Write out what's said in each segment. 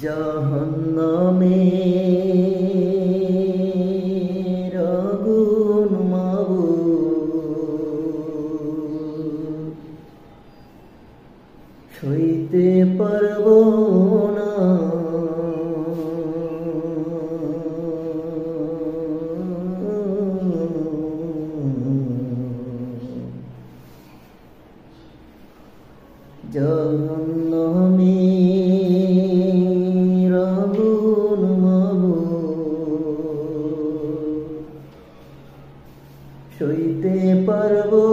জাহান্নামের আগুন মাবুদ সইতে পারবো না। জাহান্নামের আগুন মাবুদ সইতে পারবো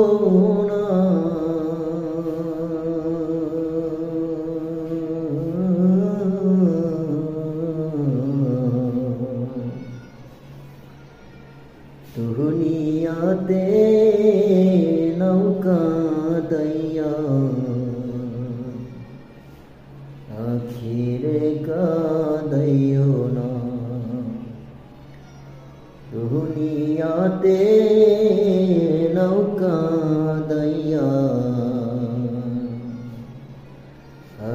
না। দুনিয়াতে নৌকা দইয়া আখিরে কাঁদিও না। দুনিয়াতে নৌকা দইয়া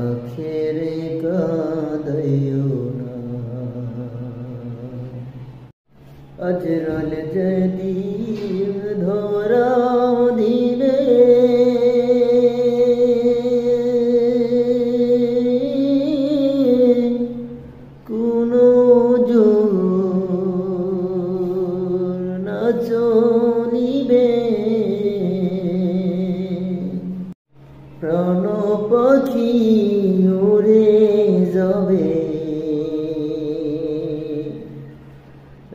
আখিরে কাঁদিও না। अजरल जदीद धरा दिले कुनो जोर न चलिबे प्राण पाखी उड़े जाबे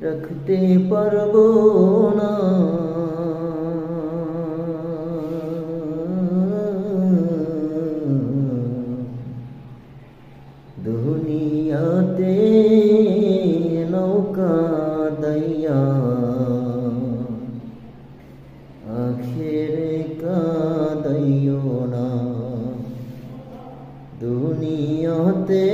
रखते पारबो ना। दुनियाते नौका दइया आखिरे काँदियो ना। दुनियाते